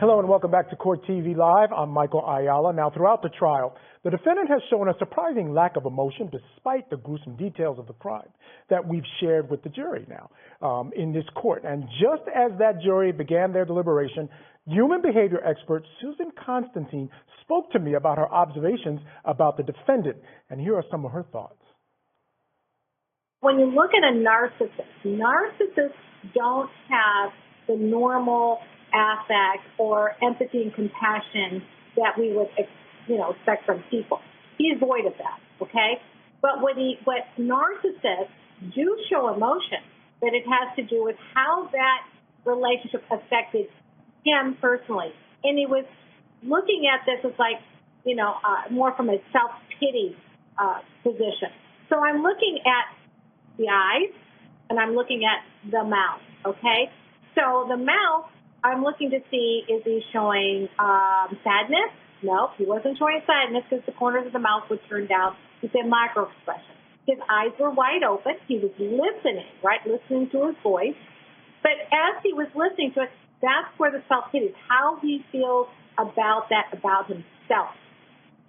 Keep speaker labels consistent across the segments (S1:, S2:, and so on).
S1: Hello and welcome back to Court TV Live. I'm Michael Ayala. Now, throughout the trial, the defendant has shown a surprising lack of emotion despite the gruesome details of the crime that we've shared with the jury now in this court. And just as that jury began their deliberation, human behavior expert Susan Constantine spoke to me about her observations about the defendant. And here are some of her thoughts.
S2: When you look at a narcissist, narcissists don't have the normal affect or empathy and compassion that we would, expect from people. He's void of that, okay? But what narcissists do show emotion, but it has to do with how that relationship affected him personally. And he was looking at this as more from a self-pity position. So I'm looking at the eyes and I'm looking at the mouth, okay? So the mouth, I'm looking to see, is he showing sadness? No, he wasn't showing sadness because the corners of the mouth would turn down. He said micro-expression. His eyes were wide open. He was listening, right, listening to his voice. But as he was listening to it, that's where the self-pity is, how he feels about that, about himself.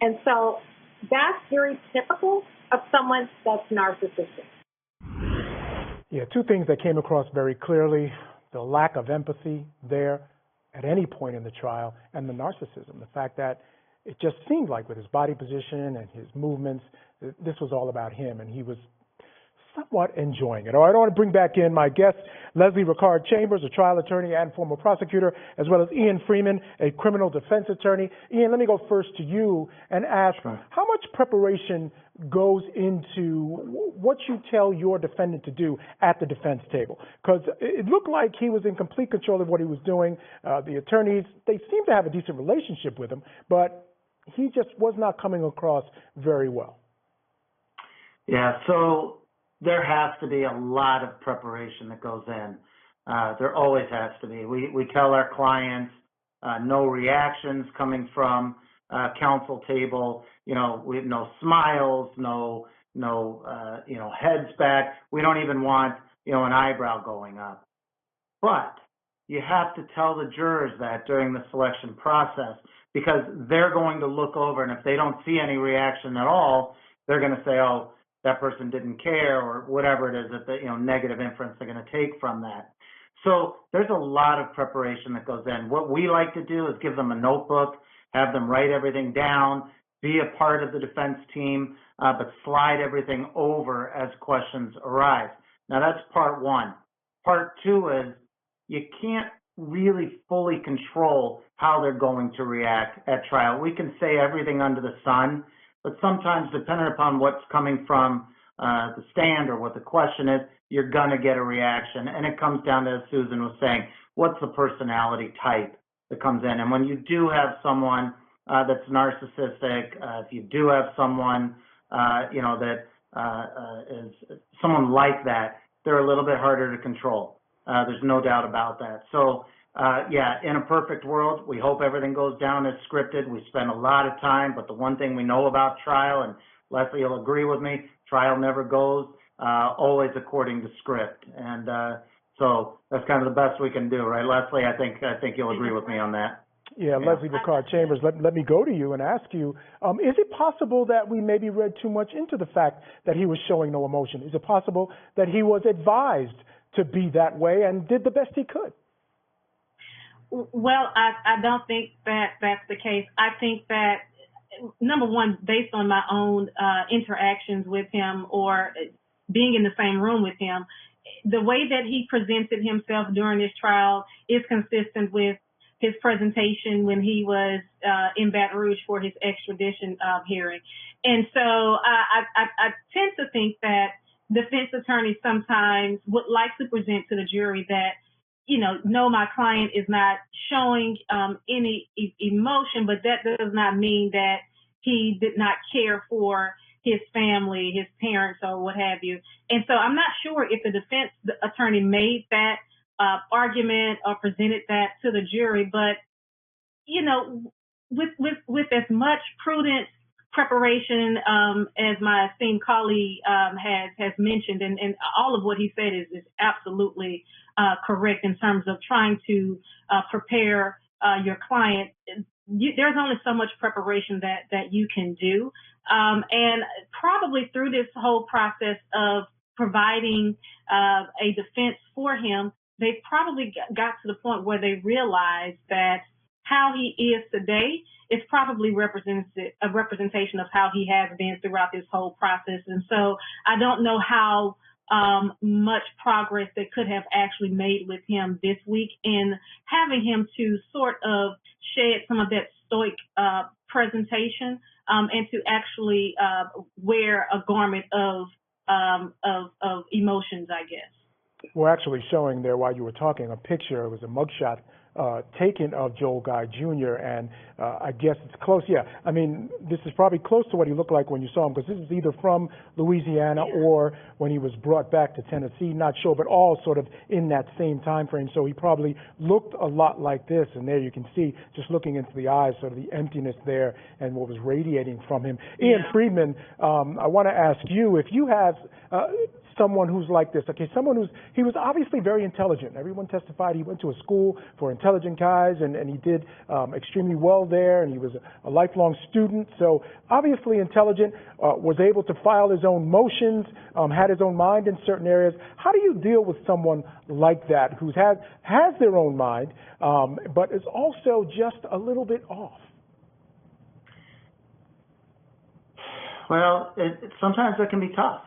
S2: And so that's very typical of someone that's narcissistic.
S1: Yeah, two things that came across very clearly: the lack of empathy there at any point in the trial, and the narcissism, the fact that it just seemed like with his body position and his movements, this was all about him, and he was somewhat enjoying it. All right, I want to bring back in my guest, Leslie Ricard Chambers, a trial attorney and former prosecutor, as well as Ian Friedman, a criminal defense attorney. Ian, let me go first to you and ask, how much preparation goes into what you tell your defendant to do at the defense table? Because it looked like he was in complete control of what he was doing. The attorneys, they seem to have a decent relationship with him, but he just was not coming across very well.
S3: Yeah, so there has to be a lot of preparation that goes in. There always has to be. We tell our clients no reactions coming from counsel table. We have no smiles, no heads back. We don't even want an eyebrow going up. But you have to tell the jurors that during the selection process, because they're going to look over, and if they don't see any reaction at all, they're going to say, oh, that person didn't care, or whatever it is that the negative inference they're going to take from that. So there's a lot of preparation that goes in. What we like to do is give them a notebook, have them write everything down, be a part of the defense team, but slide everything over as questions arise. Now that's part one. Part two is you can't really fully control how they're going to react at trial. We can say everything under the sun, but sometimes, depending upon what's coming from the stand or what the question is, you're going to get a reaction. And it comes down to, as Susan was saying, what's the personality type that comes in? And when you do have someone that's narcissistic, if you do have someone, that is someone like that, they're a little bit harder to control. There's no doubt about that. So, in a perfect world, we hope everything goes down as scripted. We spend a lot of time, but the one thing we know about trial, and Leslie will agree with me, trial never goes always according to script. And so that's kind of the best we can do, right, Leslie? I think you'll agree with me on that.
S1: Yeah, Leslie Ricard Chambers, let me go to you and ask you, is it possible that we maybe read too much into the fact that he was showing no emotion? Is it possible that he was advised to be that way and did the best he could?
S4: Well, I don't think that that's the case. I think that, number one, based on my own interactions with him or being in the same room with him, the way that he presented himself during this trial is consistent with his presentation when he was in Baton Rouge for his extradition hearing. And so I tend to think that defense attorneys sometimes would like to present to the jury that, no, my client is not showing any emotion, but that does not mean that he did not care for his family, his parents, or what have you. And so I'm not sure if the defense attorney made that argument or presented that to the jury, but, with as much prudence, preparation, as my esteemed colleague has mentioned, and all of what he said is absolutely correct in terms of trying to prepare your client, there's only so much preparation that you can do. And probably through this whole process of providing a defense for him, they probably got to the point where they realized that how he is today is probably a representation of how he has been throughout this whole process. And so I don't know how much progress they could have actually made with him this week, in having him to sort of shed some of that stoic presentation and to actually wear a garment of emotions, I guess.
S1: We're actually showing there, while you were talking, a picture. It was a mugshot taken of Joel Guy Jr., and I guess it's close. Yeah, I mean, this is probably close to what he looked like when you saw him, because this is either from Louisiana or when he was brought back to Tennessee, not sure, but all sort of in that same time frame. So he probably looked a lot like this, and there you can see, just looking into the eyes, sort of the emptiness there and what was radiating from him. Ian Friedman, I want to ask you if you have someone who's like this. Okay, he was obviously very intelligent. Everyone testified he went to a school for intelligent guys, and he did extremely well there, and he was a lifelong student, so obviously intelligent, was able to file his own motions, had his own mind in certain areas. How do you deal with someone like that who has their own mind, but is also just a little bit off?
S3: Well, sometimes it can be tough.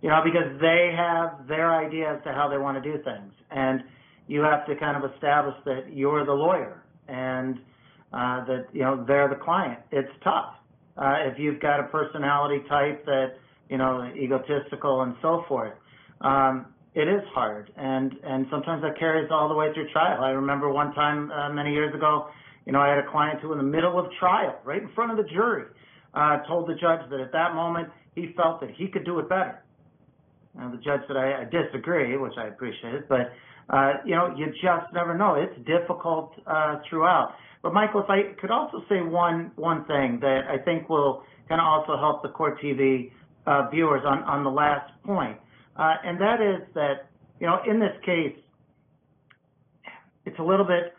S3: Because they have their idea as to how they want to do things. And you have to kind of establish that you're the lawyer and that, they're the client. It's tough. If you've got a personality type that, egotistical and so forth, it is hard. And sometimes that carries all the way through trial. I remember one time many years ago, I had a client who in the middle of trial, right in front of the jury, told the judge that at that moment he felt that he could do it better. The judge said, I disagree, which I appreciated, but, you just never know. It's difficult throughout. But, Michael, if I could also say one thing that I think will kind of also help the Court TV viewers on the last point, and that is that, in this case, it's a little bit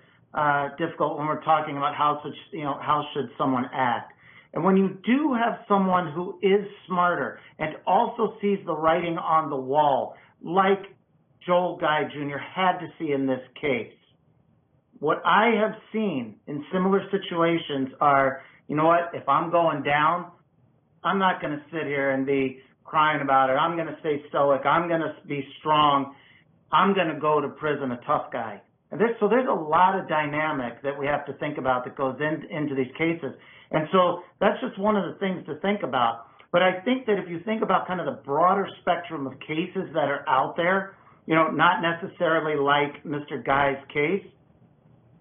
S3: difficult when we're talking about how should someone act. And when you do have someone who is smarter and also sees the writing on the wall, like Joel Guy Jr. had to see in this case, what I have seen in similar situations are, if I'm going down, I'm not going to sit here and be crying about it. I'm going to stay stoic. I'm going to be strong. I'm going to go to prison, a tough guy. And so there's a lot of dynamic that we have to think about that goes into these cases. And so that's just one of the things to think about. But I think that if you think about kind of the broader spectrum of cases that are out there, not necessarily like Mr. Guy's case,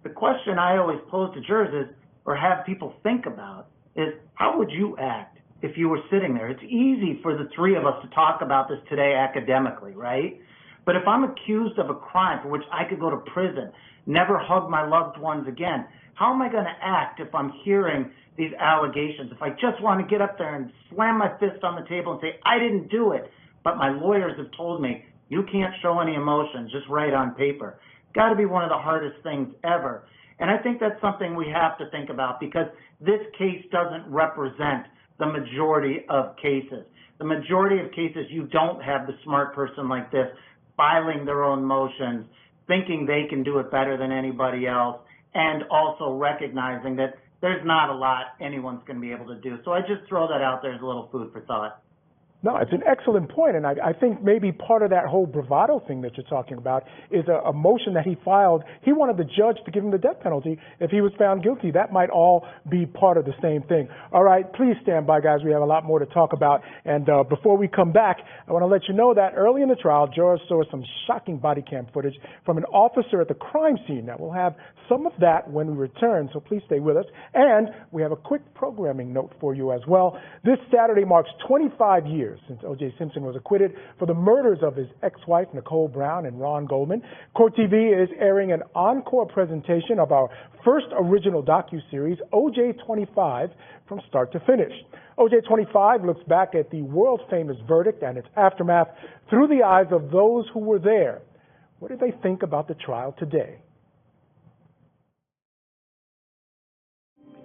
S3: the question I always pose to jurors or have people think about is, how would you act if you were sitting there? It's easy for the three of us to talk about this today academically, right? But if I'm accused of a crime for which I could go to prison, never hug my loved ones again, how am I going to act if I'm hearing these allegations? If I just want to get up there and slam my fist on the table and say, I didn't do it, but my lawyers have told me, you can't show any emotion, just write on paper. It's got to be one of the hardest things ever. And I think that's something we have to think about, because this case doesn't represent the majority of cases. The majority of cases, you don't have the smart person like this filing their own motions, thinking they can do it better than anybody else, and also recognizing that there's not a lot anyone's going to be able to do. So I just throw that out there as a little food for thought.
S1: No, it's an excellent point, and I think maybe part of that whole bravado thing that you're talking about is a motion that he filed. He wanted the judge to give him the death penalty if he was found guilty. That might all be part of the same thing. All right, please stand by, guys. We have a lot more to talk about. And before we come back, I want to let you know that early in the trial, jurors saw some shocking body cam footage from an officer at the crime scene. Now, we'll have some of that when we return, so please stay with us. And we have a quick programming note for you as well. This Saturday marks 25 years since O.J. Simpson was acquitted for the murders of his ex-wife, Nicole Brown, and Ron Goldman. Court TV is airing an encore presentation of our first original docuseries, O.J. 25, from start to finish. O.J. 25 looks back at the world-famous verdict and its aftermath through the eyes of those who were there. What do they think about the trial today?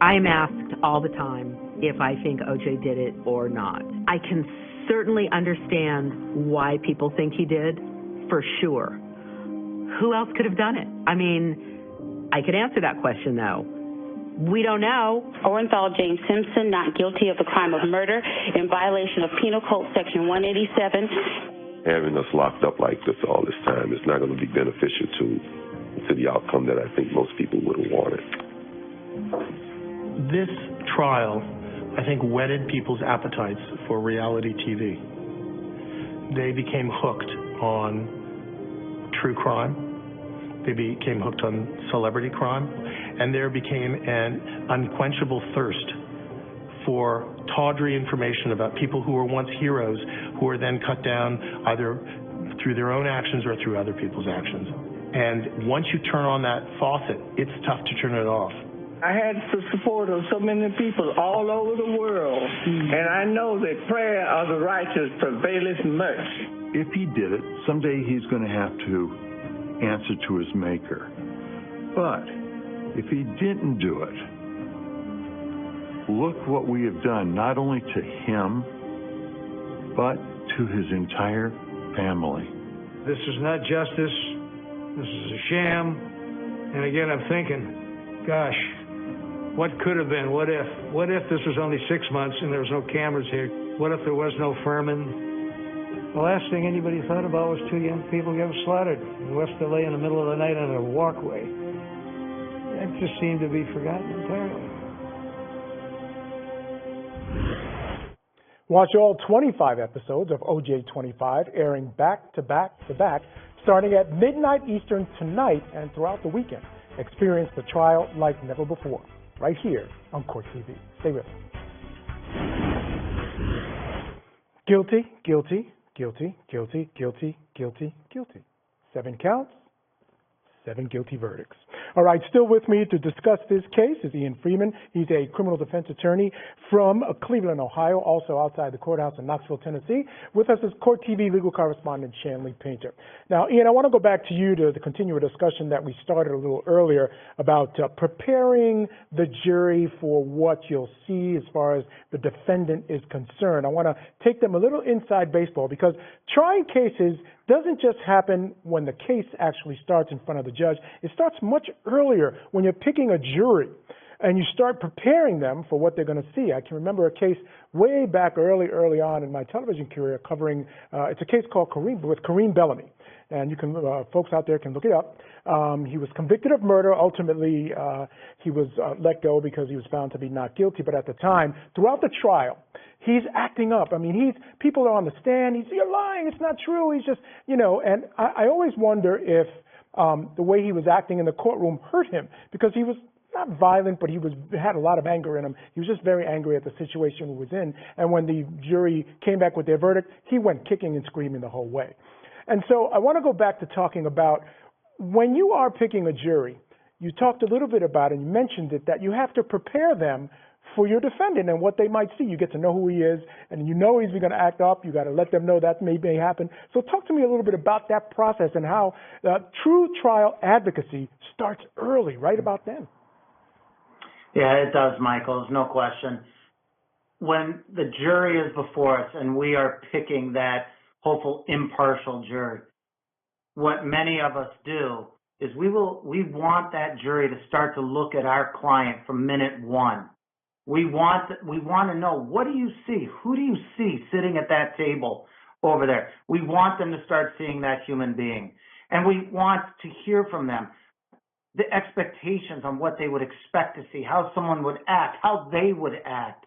S5: I'm asked all the time if I think OJ did it or not. I can certainly understand why people think he did, for sure. Who else could have done it? I mean, I could answer that question, though. We don't know.
S6: Orenthal James Simpson, not guilty of the crime of murder in violation of Penal Code Section 187.
S7: Having us locked up like this all this time is not going to be beneficial to the outcome that I think most people would have wanted.
S8: This trial, I think, whetted people's appetites for reality TV. They became hooked on true crime. They became hooked on celebrity crime. And there became an unquenchable thirst for tawdry information about people who were once heroes, who were then cut down either through their own actions or through other people's actions. And once you turn on that faucet, it's tough to turn it off.
S9: I had the support of so many people all over the world, and I know that prayer of the righteous prevaileth much.
S10: If he did it, someday he's going to have to answer to his maker. But if he didn't do it, look what we have done, not only to him, but to his entire family.
S11: This is not justice. This is a sham. And again, I'm thinking, gosh, what could have been? What if? What if this was only 6 months and there was no cameras here? What if there was no Furman? The last thing anybody thought about was 2 young people getting slaughtered in West LA in the middle of the night on a walkway. That just seemed to be forgotten entirely.
S1: Watch all 25 episodes of OJ 25 airing back to back to back, starting at midnight Eastern tonight and throughout the weekend. Experience the trial like never before, right here on Court TV. Stay with us. Guilty, guilty, guilty, guilty, guilty, guilty, guilty. 7 counts, 7 guilty verdicts. All right, still with me to discuss this case is Ian Friedman. He's a criminal defense attorney from Cleveland, Ohio, also outside the courthouse in Knoxville, Tennessee. With us is Court TV legal correspondent Shanley Painter. Now, Ian, I want to go back to you to continue a discussion that we started a little earlier about preparing the jury for what you'll see as far as the defendant is concerned. I want to take them a little inside baseball because trying cases doesn't just happen when the case actually starts in front of the judge. It starts much earlier when you're picking a jury and you start preparing them for what they're going to see. I can remember a case way back early on in my television career covering, it's a case called Kareem Bellamy. And you can, folks out there can look it up. He was convicted of murder. Ultimately, he was let go because he was found to be not guilty. But at the time, throughout the trial, he's acting up. I mean, people are on the stand. You're lying. It's not true. He's just, and I always wonder if the way he was acting in the courtroom hurt him because he was not violent, but he had a lot of anger in him. He was just very angry at the situation he was in. And when the jury came back with their verdict, he went kicking and screaming the whole way. And so I want to go back to talking about when you are picking a jury, you talked a little bit about it, and you mentioned it, that you have to prepare them for your defendant and what they might see. You get to know who he is, and you know he's going to act up. You got to let them know that may happen. So talk to me a little bit about that process and how true trial advocacy starts early, right about then.
S3: Yeah, it does, Michael. There's no question. When the jury is before us and we are picking that hopeful impartial jury, what many of us do is we want that jury to start to look at our client from minute one. We want to know, what do you see? Who do you see sitting at that table over there? We want them to start seeing that human being. And we want to hear from them the expectations on what they would expect to see, how someone would act, how they would act,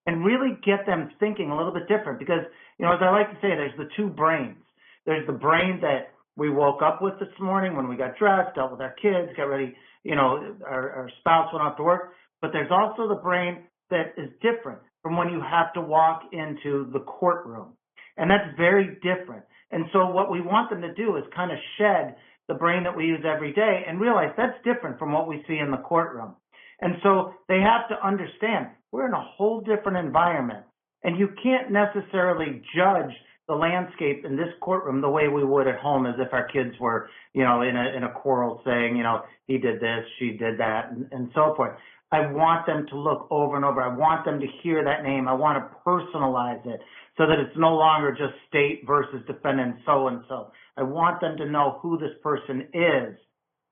S3: and really get them thinking a little bit different. Because, as I like to say, there's the two brains. There's the brain that we woke up with this morning when we got dressed, dealt with our kids, got ready, our spouse went off to work. But there's also the brain that is different from when you have to walk into the courtroom. And that's very different. And so what we want them to do is kind of shed the brain that we use every day and realize that's different from what we see in the courtroom. And so they have to understand we're in a whole different environment. And you can't necessarily judge the landscape in this courtroom the way we would at home, as if our kids were, in a quarrel saying, he did this, she did that, and so forth. I want them to look over and over. I want them to hear that name. I want to personalize it so that it's no longer just state versus defendant so-and-so. I want them to know who this person is.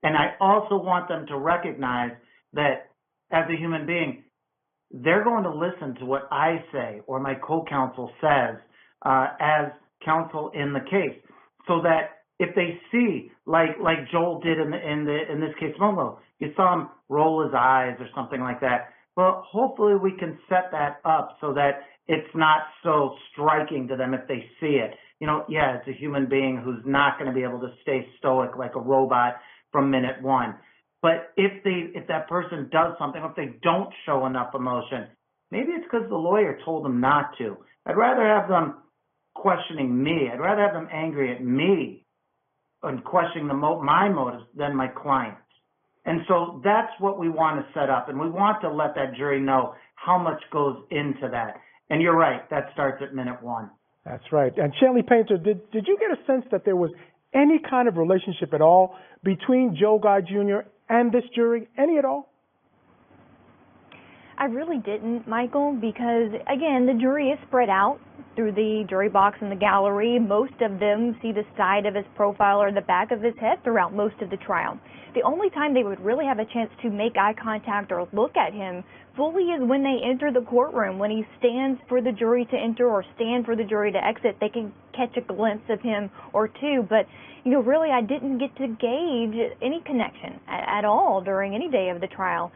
S3: And I also want them to recognize that as a human being, they're going to listen to what I say or my co-counsel says as counsel in the case, so that if they see, like Joel did in this case, Momo, you saw him roll his eyes or something like that. Well, hopefully we can set that up so that it's not so striking to them if they see it. It's a human being who's not going to be able to stay stoic like a robot from minute one. But if that person does something, if they don't show enough emotion, maybe it's because the lawyer told them not to. I'd rather have them questioning me. I'd rather have them angry at me and questioning my motives than my clients. And so that's what we want to set up, and we want to let that jury know how much goes into that. And you're right, that starts at minute one.
S1: That's right. And Shanley Painter, did you get a sense that there was any kind of relationship at all between Joe Guy Jr. and this jury, any at all?
S12: I really didn't, Michael, because, again, the jury is spread out through the jury box and the gallery. Most of them see the side of his profile or the back of his head throughout most of the trial. The only time they would really have a chance to make eye contact or look at him fully is when they enter the courtroom. When he stands for the jury to enter or stand for the jury to exit, they can catch a glimpse of him or two. But, really I didn't get to gauge any connection at all during any day of the trial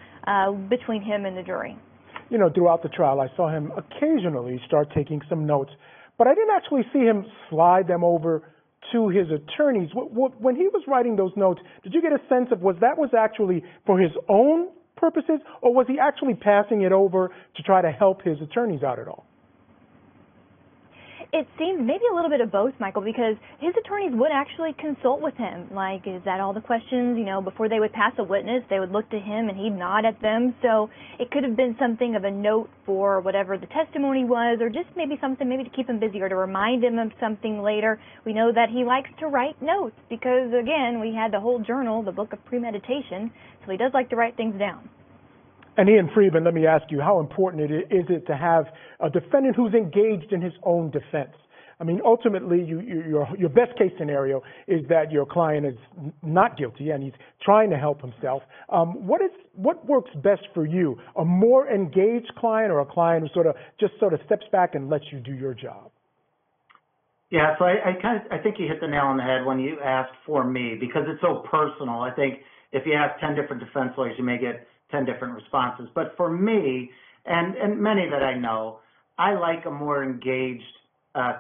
S12: between him and the jury.
S1: Throughout the trial, I saw him occasionally start taking some notes, but I didn't actually see him slide them over to his attorneys. When he was writing those notes, did you get a sense of was actually for his own purposes, or was he actually passing it over to try to help his attorneys out at all?
S12: It seemed maybe a little bit of both, Michael, because his attorneys would actually consult with him. Like, is that all the questions? Before they would pass a witness, they would look to him and he'd nod at them. So it could have been something of a note for whatever the testimony was, or just maybe something maybe to keep him busy or to remind him of something later. We know that he likes to write notes because, again, we had the whole journal, the book of premeditation, so he does like to write things down.
S1: And Ian Friedman, let me ask you, how important is it to have a defendant who's engaged in his own defense? I mean, ultimately, your best case scenario is that your client is not guilty and he's trying to help himself. What works best for you? A more engaged client or a client who just steps back and lets you do your job?
S3: Yeah, so I think you hit the nail on the head when you asked for me, because it's so personal. I think if you have 10 different defense lawyers, you may get 10 different responses. But for me, and many that I know, I like a more engaged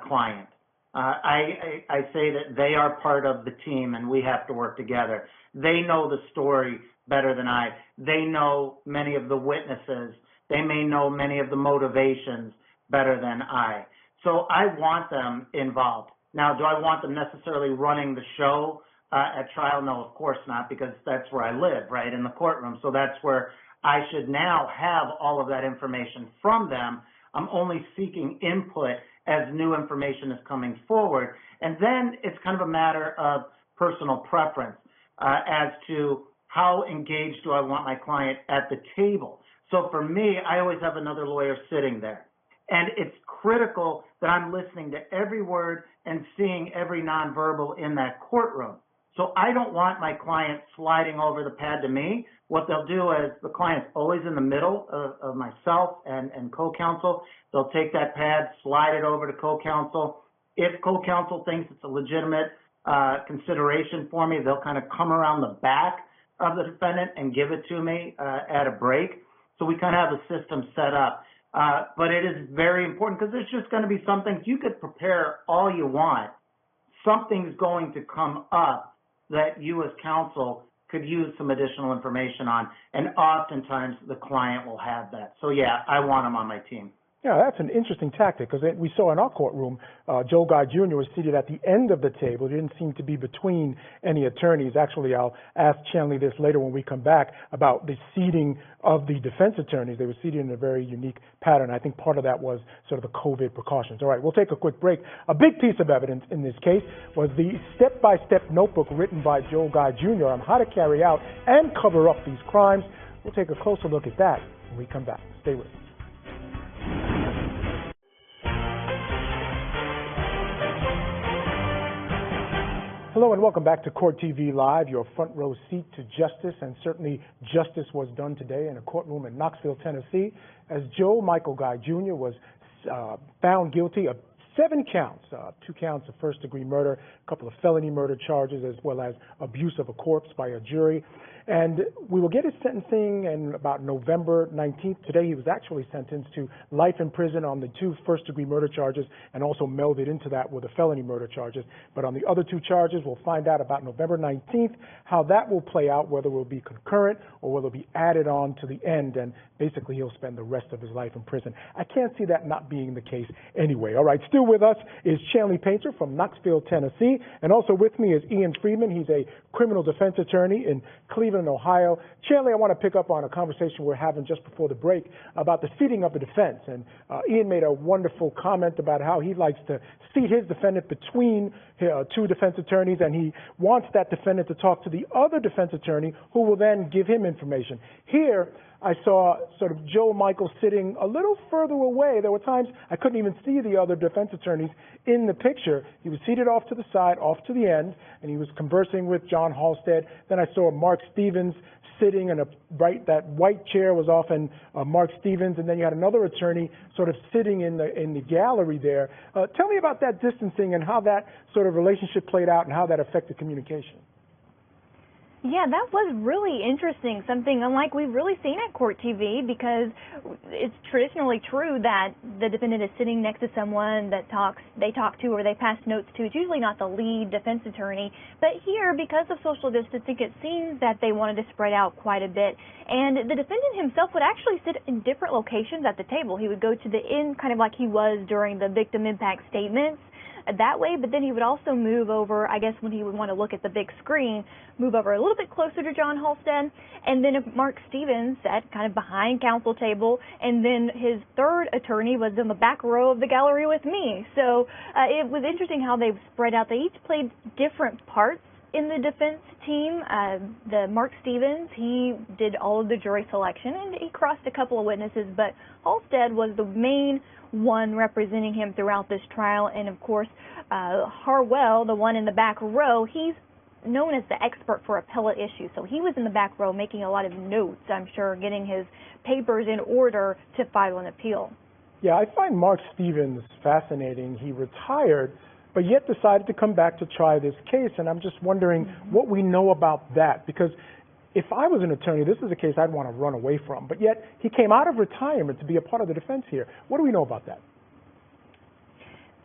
S3: client. I say that they are part of the team and we have to work together. They know the story better than I. They know many of the witnesses. They may know many of the motivations better than I. So I want them involved. Now, do I want them necessarily running the show at trial? No, of course not, because that's where I live, right, in the courtroom. So that's where I should now have all of that information from them. I'm only seeking input as new information is coming forward. And then it's kind of a matter of personal preference as to how engaged do I want my client at the table. So for me, I always have another lawyer sitting there. And it's critical that I'm listening to every word and seeing every nonverbal in that courtroom. So I don't want my client sliding over the pad to me. What they'll do is the client's always in the middle of myself and co-counsel. They'll take that pad, slide it over to co-counsel. If co-counsel thinks it's a legitimate consideration for me, they'll kind of come around the back of the defendant and give it to me at a break. So we kind of have a system set up. But it is very important because there's just going to be some things. You could prepare all you want. Something's going to come up that you as counsel could use some additional information on, and oftentimes the client will have that. So yeah, I want them on my team.
S1: Yeah, that's an interesting tactic because we saw in our courtroom, Joe Guy Jr. was seated at the end of the table. He didn't seem to be between any attorneys. Actually, I'll ask Chanley this later when we come back about the seating of the defense attorneys. They were seated in a very unique pattern. I think part of that was sort of the COVID precautions. All right, we'll take a quick break. A big piece of evidence in this case was the step-by-step notebook written by Joe Guy Jr. on how to carry out and cover up these crimes. We'll take a closer look at that when we come back. Stay with us. Hello and welcome back to Court TV Live, your front row seat to justice, and certainly justice was done today in a courtroom in Knoxville, Tennessee, as Joe Michael Guy Jr. was found guilty of 7 counts, 2 counts of first-degree murder, a couple of felony murder charges, as well as abuse of a corpse by a jury. And we will get his sentencing in about November 19th. Today he was actually sentenced to life in prison on the 2 first-degree murder charges and also melded into that with the felony murder charges. But on the other 2 charges, we'll find out about November 19th how that will play out, whether it will be concurrent or whether it will be added on to the end, and basically he'll spend the rest of his life in prison. I can't see that not being the case anyway. All right, still with us is Chanley Painter from Knoxville, Tennessee, and also with me is Ian Friedman. He's a criminal defense attorney in Cleveland, Ohio. Chanley, I want to pick up on a conversation we're having just before the break about the seating of the defense. And Ian made a wonderful comment about how he likes to seat his defendant between 2 defense attorneys, and he wants that defendant to talk to the other defense attorney who will then give him information. Here, I saw sort of Joe Michael sitting a little further away. There were times I couldn't even see the other defense attorneys in the picture. He was seated off to the side, off to the end, and he was conversing with John Halstead. Then I saw Mark Stevens sitting in that white chair was often Mark Stevens, and then you had another attorney sort of sitting in the gallery there. Tell me about that distancing and how that sort of relationship played out and how that affected communication.
S12: Yeah, that was really interesting, something unlike we've really seen at Court TV, because it's traditionally true that the defendant is sitting next to someone that they talk to or they pass notes to. It's usually not the lead defense attorney. But here, because of social distancing, it seems that they wanted to spread out quite a bit. And the defendant himself would actually sit in different locations at the table. He would go to the end, kind of like he was during the victim impact statements, that way, but then he would also move over, I guess when he would want to look at the big screen, move over a little bit closer to John Halstead, and then if Mark Stevens sat kind of behind counsel table, and then his third attorney was in the back row of the gallery with me. So it was interesting how they spread out. They each played different parts in the defense team. The Mark Stevens, he did all of the jury selection, and he crossed a couple of witnesses, but Halstead was the main one representing him throughout this trial. And of course, Harwell, the one in the back row, he's known as the expert for appellate issues. So he was in the back row making a lot of notes, I'm sure, getting his papers in order to file an appeal.
S1: Yeah, I find Mark Stevens fascinating. He retired, but yet decided to come back to try this case. And I'm just wondering what we know about that, because if I was an attorney, this is a case I'd want to run away from. But yet he came out of retirement to be a part of the defense here. What do we know about that?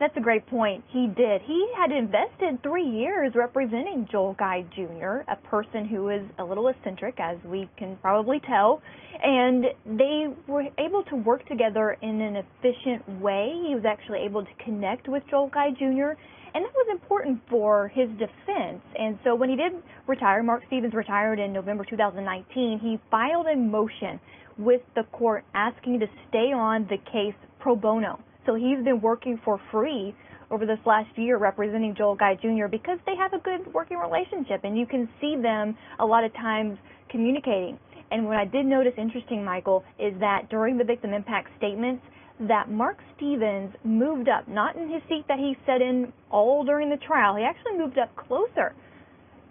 S12: That's a great point. He did. He had invested 3 years representing Joel Guy Jr., a person who is a little eccentric, as we can probably tell, and they were able to work together in an efficient way. He was actually able to connect with Joel Guy Jr., and that was important for his defense. And so when he did retire, Mark Stevens retired in November 2019, he filed a motion with the court asking to stay on the case pro bono. So he's been working for free over this last year representing Joel Guy Jr. because they have a good working relationship, and you can see them a lot of times communicating. And what I did notice interesting, Michael, is that during the victim impact statements, that Mark Stevens moved up, not in his seat that he sat in all during the trial. He actually moved up closer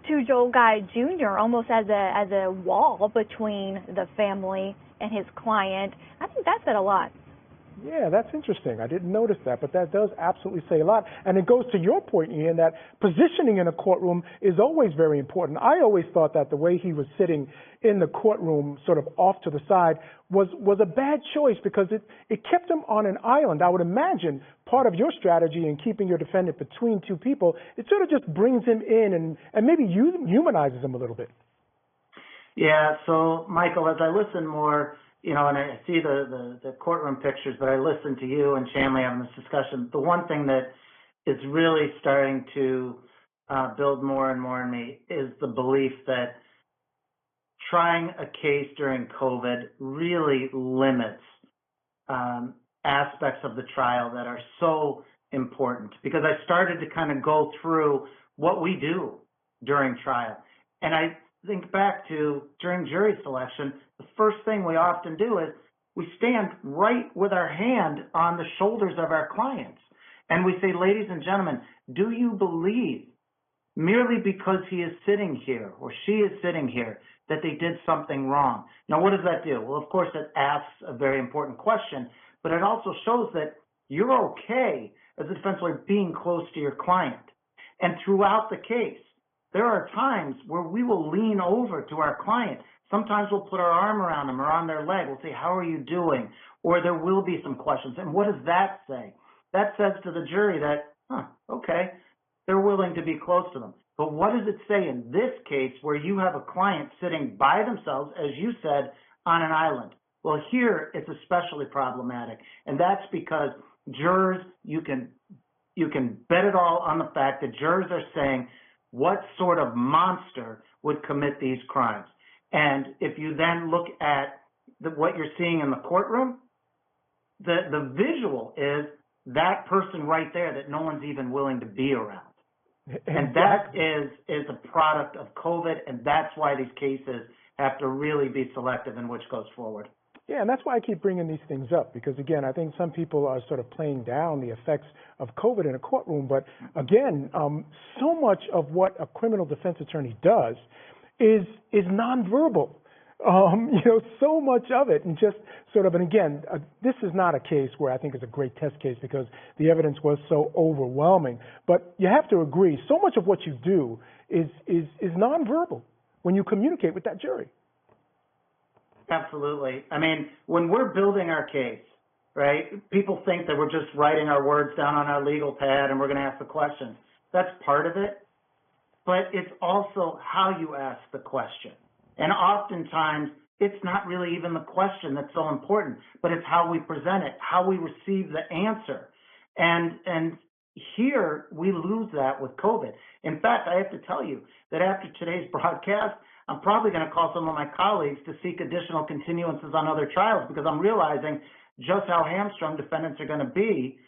S12: to Joel Guy Jr., almost as a wall between the family and his client. I think that said a lot.
S1: Yeah, that's interesting. I didn't notice that, but that does absolutely say a lot. And it goes to your point, Ian, that positioning in a courtroom is always very important. I always thought that the way he was sitting in the courtroom, sort of off to the side, was a bad choice because it kept him on an island. I would imagine part of your strategy in keeping your defendant between 2 people, it sort of just brings him in and maybe humanizes him a little bit.
S3: Yeah, so, Michael, as I listen more, and I see the courtroom pictures, but I listen to you and Shanley having this discussion. The one thing that is really starting to build more and more in me is the belief that trying a case during COVID really limits aspects of the trial that are so important, because I started to kind of go through what we do during trial. And I think back to during jury selection, the first thing we often do is we stand right with our hand on the shoulders of our clients. And we say, ladies and gentlemen, do you believe merely because he is sitting here or she is sitting here that they did something wrong? Now, what does that do? Well, of course, it asks a very important question, but it also shows that you're okay as a defense lawyer being close to your client. And throughout the case, there are times where we will lean over to our client. Sometimes we'll put our arm around them or on their leg. We'll say, how are you doing? Or there will be some questions. And what does that say? That says to the jury that, okay, they're willing to be close to them. But what does it say in this case where you have a client sitting by themselves, as you said, on an island? Well, here it's especially problematic. And that's because jurors, you can bet it all on the fact that jurors are saying, what sort of monster would commit these crimes? And if you then look at what you're seeing in the courtroom, the visual is that person right there that no one's even willing to be around. And that is a product of COVID, and that's why these cases have to really be selective in which goes forward.
S1: Yeah, and that's why I keep bringing these things up, because, again, I think some people are sort of playing down the effects of COVID in a courtroom. But, again, so much of what a criminal defense attorney does is nonverbal. So much of it, and just sort of, and again, this is not a case where I think is a great test case because the evidence was so overwhelming. But you have to agree, so much of what you do is nonverbal when you communicate with that jury.
S3: Absolutely. I mean, when we're building our case, right, people think that we're just writing our words down on our legal pad and we're going to ask the questions. That's part of it, but it's also how you ask the question. And oftentimes, it's not really even the question that's so important, but it's how we present it, how we receive the answer. And here, we lose that with COVID. In fact, I have to tell you that after today's broadcast, I'm probably going to call some of my colleagues to seek additional continuances on other trials, because I'm realizing just how hamstrung defendants are going to be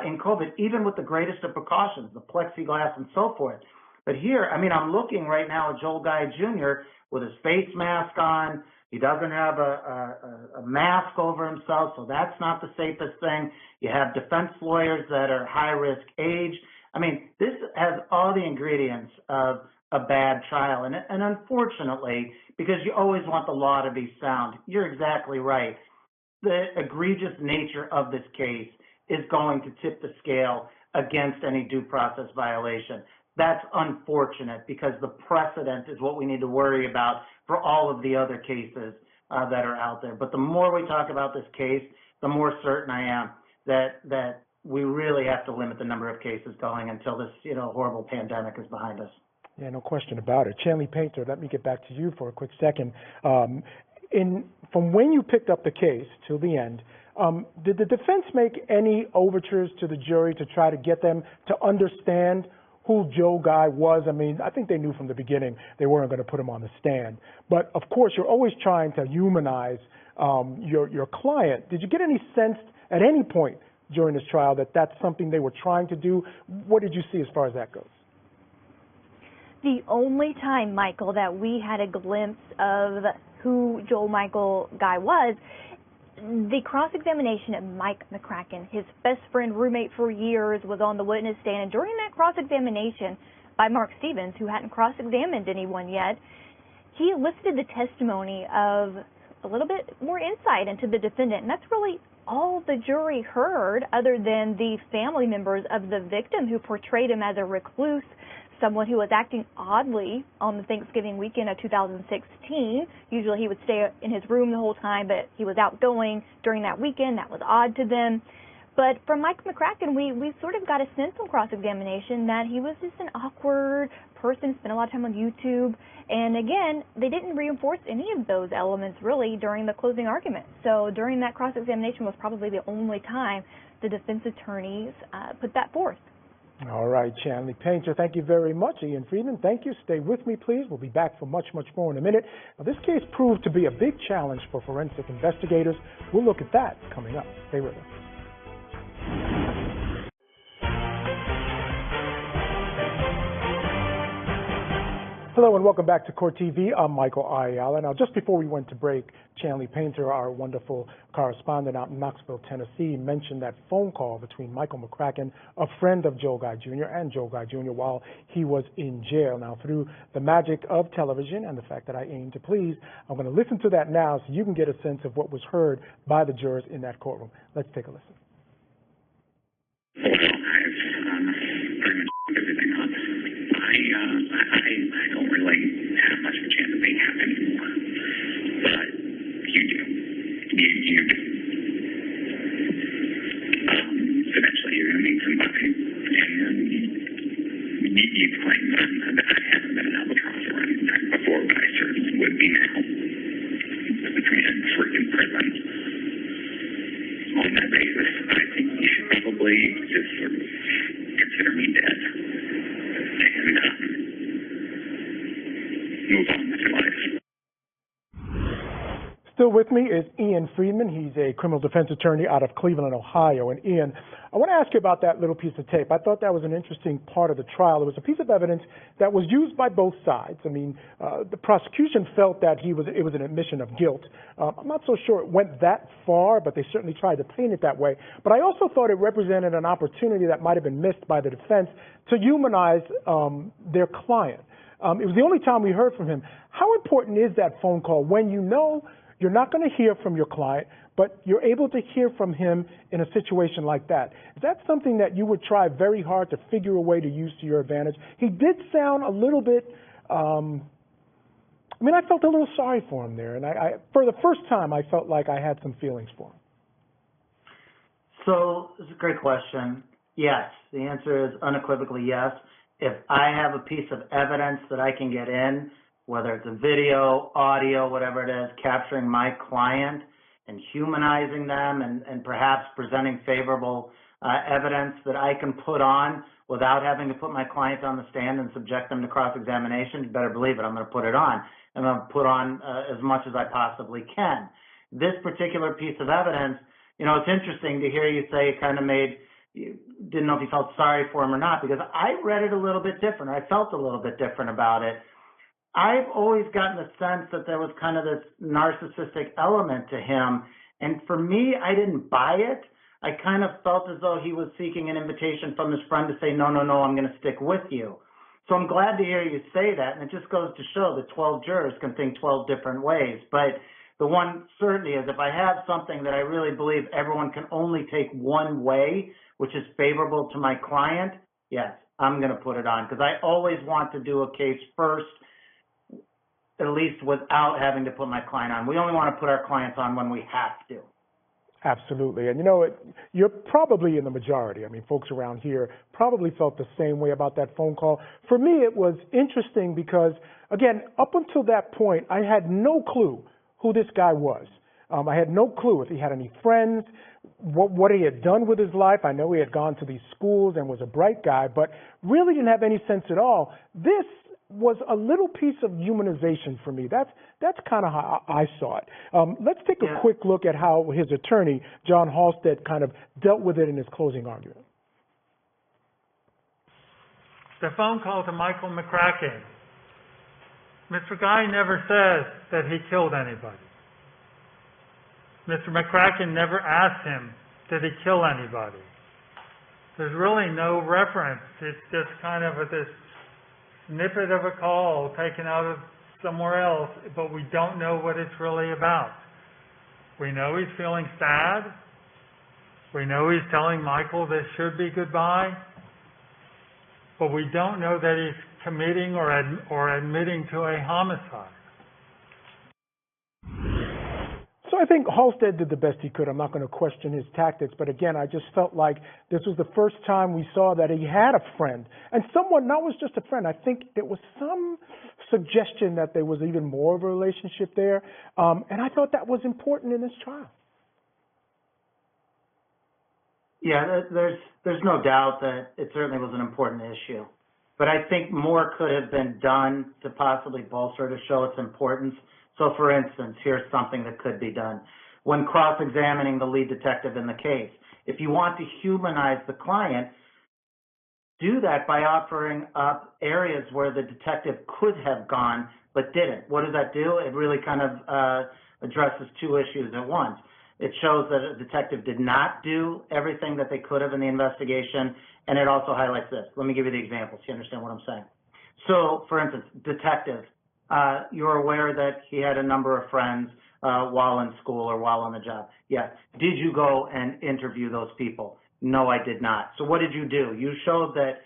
S3: in COVID, even with the greatest of precautions, the plexiglass and so forth. But here, I mean, I'm looking right now at Joel Guy Jr. with his face mask on. He doesn't have a mask over himself, so that's not the safest thing. You have defense lawyers that are high-risk age. I mean, this has all the ingredients of a bad trial. And unfortunately, because you always want the law to be sound, you're exactly right. The egregious nature of this case is going to tip the scale against any due process violation. That's unfortunate, because the precedent is what we need to worry about for all of the other cases that are out there. But the more we talk about this case, the more certain I am that we really have to limit the number of cases going until this horrible pandemic is behind us.
S1: Yeah, no question about it. Shanley Painter, let me get back to you for a quick second. From when you picked up the case till the end, did the defense make any overtures to the jury to try to get them to understand who Joe Guy was? I mean, I think they knew from the beginning they weren't going to put him on the stand. But, of course, you're always trying to humanize your client. Did you get any sense at any point during this trial that that's something they were trying to do? What did you see as far as that goes?
S12: The only time, Michael, that we had a glimpse of who Joel Michael Guy was, the cross-examination of Mike McCracken, his best friend, roommate for years, was on the witness stand. And during that cross-examination by Mark Stevens, who hadn't cross-examined anyone yet, he elicited the testimony of a little bit more insight into the defendant. And that's really all the jury heard, other than the family members of the victim, who portrayed him as a recluse, someone who was acting oddly on the Thanksgiving weekend of 2016. Usually he would stay in his room the whole time, but he was outgoing during that weekend. That was odd to them. But from Mike McCracken, we sort of got a sense on cross-examination that he was just an awkward, person, spent a lot of time on YouTube, and again, they didn't reinforce any of those elements really during the closing argument. So during that cross-examination was probably the only time the defense attorneys put that forth.
S1: All right, Chanley Painter, thank you very much. Ian Friedman, thank you. Stay with me, please. We'll be back for much, much more in a minute. Now, this case proved to be a big challenge for forensic investigators. We'll look at that coming up. Stay with us. Hello and welcome back to Court TV. I'm Michael Ayala. Now, just before we went to break, Chanley Painter, our wonderful correspondent out in Knoxville, Tennessee, mentioned that phone call between Michael McCracken, a friend of Joe Guy Jr., and Joe Guy Jr. while he was in jail. Now, through the magic of television and the fact that I aim to please, I'm going to listen to that now so you can get a sense of what was heard by the jurors in that courtroom. Let's take a listen.
S13: I don't really have much of a chance of being happy anymore, but you do. You do. Eventually you're going to meet somebody, and you claim that I haven't been an albatross or anything before, but I certainly would be now. And freaking prison. On that basis, I think you should probably just sort of consider me dead. And move on with your life.
S1: Still with me is Ian Friedman. He's a criminal defense attorney out of Cleveland, Ohio. And Ian, I want to ask you about that little piece of tape. I thought that was an interesting part of the trial. It was a piece of evidence that was used by both sides. I mean, the prosecution felt that it was an admission of guilt. I'm not so sure it went that far, but they certainly tried to paint it that way. But I also thought it represented an opportunity that might have been missed by the defense to humanize their client. It was the only time we heard from him. How important is that phone call when you know you're not going to hear from your client, but you're able to hear from him in a situation like that? Is that something that you would try very hard to figure a way to use to your advantage? He did sound a little bit, I felt a little sorry for him there. And I for the first time, I felt like I had some feelings for him.
S3: So it's a great question. Yes, the answer is unequivocally yes. If I have a piece of evidence that I can get in, whether it's a video, audio, whatever it is, capturing my client and humanizing them and perhaps presenting favorable evidence that I can put on without having to put my client on the stand and subject them to cross-examination, you better believe it, I'm going to put it on. I'm going to put on as much as I possibly can. This particular piece of evidence, it's interesting to hear you say it kind of you didn't know if you felt sorry for him or not, because I read it a little bit different. I felt a little bit different about it. I've always gotten the sense that there was kind of this narcissistic element to him. And for me, I didn't buy it. I kind of felt as though he was seeking an invitation from his friend to say, no, I'm going to stick with you. So I'm glad to hear you say that. And it just goes to show that 12 jurors can think 12 different ways. But the one certainty is if I have something that I really believe everyone can only take one way, which is favorable to my client, yes, I'm going to put it on, because I always want to do a case first, at least without having to put my client on. We only want to put our clients on when we have to.
S1: Absolutely. And you're probably in the majority. Folks around here probably felt the same way about that phone call. For me, it was interesting because, again, up until that point, I had no clue who this guy was. I had no clue if he had any friends, what he had done with his life. I know he had gone to these schools and was a bright guy, but really didn't have any sense at all. This was a little piece of humanization for me. That's kind of how I saw it. Let's take a quick look at how his attorney, John Halstead, kind of dealt with it in his closing argument.
S14: The phone call to Michael McCracken. Mr. Guy never says that he killed anybody. Mr. McCracken never asked him, did he kill anybody? There's really no reference. It's just kind of this snippet of a call taken out of somewhere else, but we don't know what it's really about. We know he's feeling sad. We know he's telling Michael this should be goodbye, but we don't know that he's committing or admitting to a homicide.
S1: So I think Halstead did the best he could. I'm not going to question his tactics, but again, I just felt like this was the first time we saw that he had a friend, and someone, not was just a friend. I think there was some suggestion that there was even more of a relationship there, and I thought that was important in this trial.
S3: Yeah, there's no doubt that it certainly was an important issue, but I think more could have been done to possibly bolster to show its importance. So, for instance, here's something that could be done. When cross-examining the lead detective in the case, if you want to humanize the client, do that by offering up areas where the detective could have gone but didn't. What does that do? It really kind of addresses two issues at once. It shows that a detective did not do everything that they could have in the investigation, and it also highlights this. Let me give you the examples so you understand what I'm saying. So, for instance, detective, you're aware that he had a number of friends while in school or while on the job. Yes. Did you go and interview those people? No, I did not. So what did you do? You showed that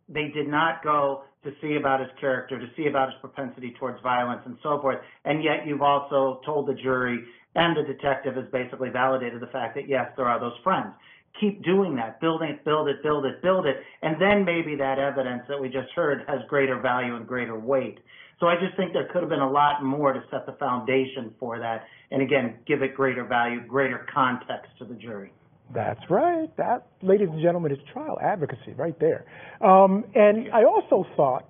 S3: they did not go to see about his character, to see about his propensity towards violence and so forth, and yet you've also told the jury and the detective has basically validated the fact that, yes, there are those friends. Keep doing that, build it, and then maybe that evidence that we just heard has greater value and greater weight. So I just think there could have been a lot more to set the foundation for that, and again, give it greater value, greater context to the jury.
S1: That's right. That, ladies and gentlemen, is trial advocacy right there. And I also thought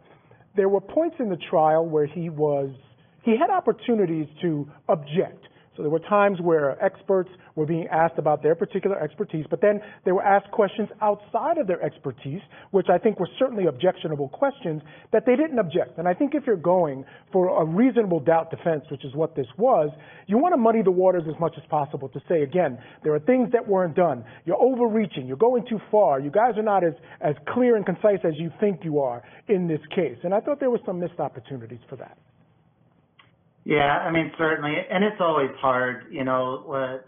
S1: there were points in the trial where he had opportunities to object. So there were times where experts were being asked about their particular expertise, but then they were asked questions outside of their expertise, which I think were certainly objectionable questions, that they didn't object. And I think if you're going for a reasonable doubt defense, which is what this was, you want to muddy the waters as much as possible to say, again, there are things that weren't done. You're overreaching. You're going too far. You guys are not as clear and concise as you think you are in this case. And I thought there were some missed opportunities for that.
S3: Yeah, I mean, certainly, and it's always hard, there are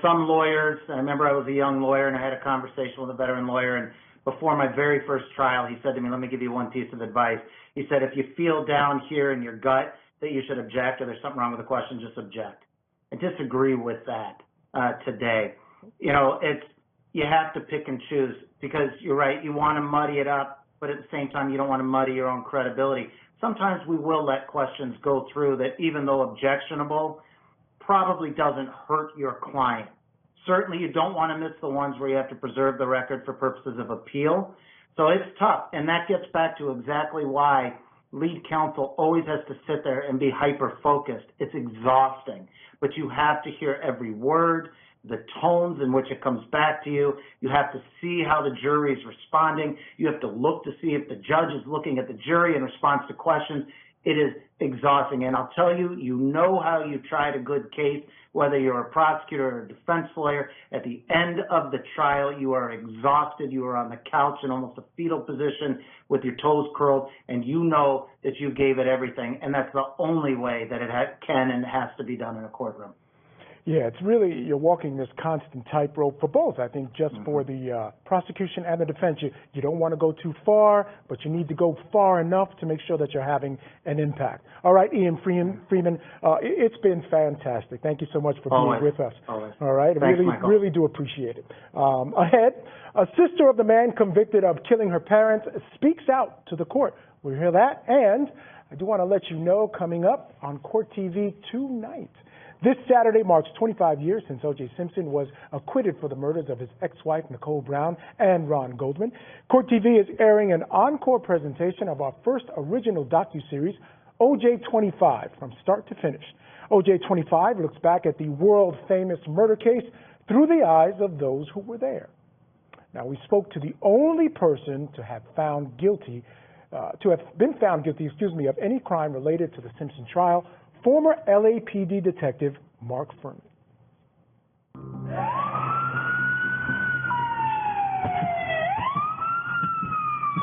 S3: some lawyers. I remember I was a young lawyer and I had a conversation with a veteran lawyer, and before my very first trial, he said to me, let me give you one piece of advice. He said, if you feel down here in your gut that you should object or there's something wrong with the question, just object. I disagree with that today. You have to pick and choose because you're right, you want to muddy it up, but at the same time, you don't want to muddy your own credibility. Sometimes we will let questions go through that, even though objectionable, probably doesn't hurt your client. Certainly, you don't want to miss the ones where you have to preserve the record for purposes of appeal. So it's tough, and that gets back to exactly why lead counsel always has to sit there and be hyper-focused. It's exhausting, but you have to hear every word, the tones in which it comes back to you. You have to see how the jury is responding. You have to look to see if the judge is looking at the jury in response to questions. It is exhausting. And I'll tell you, you know how you tried a good case, whether you're a prosecutor or a defense lawyer. At the end of the trial, you are exhausted. You are on the couch in almost a fetal position with your toes curled, and you know that you gave it everything. And that's the only way that it can and has to be done in a courtroom.
S1: Yeah, it's really, you're walking this constant tightrope for both. I think just for the prosecution and the defense, you don't want to go too far, but you need to go far enough to make sure that you're having an impact. All right, Ian Friedman, it's been fantastic. Thank you so much for being with us.
S3: Always.
S1: All right,
S3: Thanks,
S1: really do appreciate it. Ahead, a sister of the man convicted of killing her parents speaks out to the court. We'll hear that, and I do want to let you know, coming up on Court TV tonight, this Saturday marks 25 years since O.J. Simpson was acquitted for the murders of his ex-wife, Nicole Brown, and Ron Goldman. Court TV is airing an encore presentation of our first original docuseries, O.J. 25, from start to finish. O.J. 25 looks back at the world-famous murder case through the eyes of those who were there. Now, we spoke to the only person to have been found guilty, of any crime related to the Simpson trial, former LAPD detective Mark Friedman.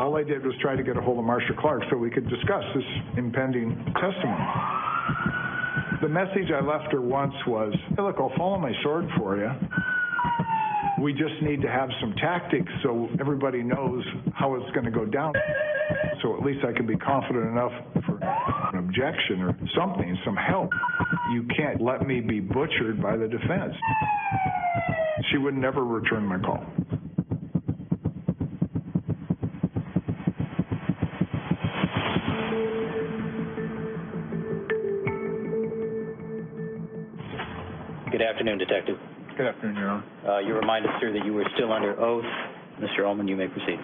S10: All I did was try to get a hold of Marcia Clark so we could discuss this impending testimony. The message I left her once was, hey, look, I'll follow my sword for you. We just need to have some tactics so everybody knows how it's going to go down. So at least I can be confident enough for an objection or something, some help. You can't let me be butchered by the defense. She would never return my call.
S15: Good afternoon, Detective.
S16: Good afternoon, Your Honor.
S15: You reminded, sir, that you were still under oath. Mr. Ullman, you may proceed.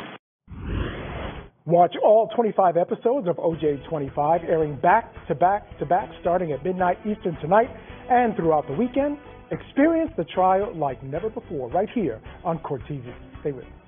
S1: Watch all 25 episodes of OJ 25 airing back to back to back starting at midnight Eastern tonight and throughout the weekend. Experience the trial like never before right here on Court TV. Stay with us.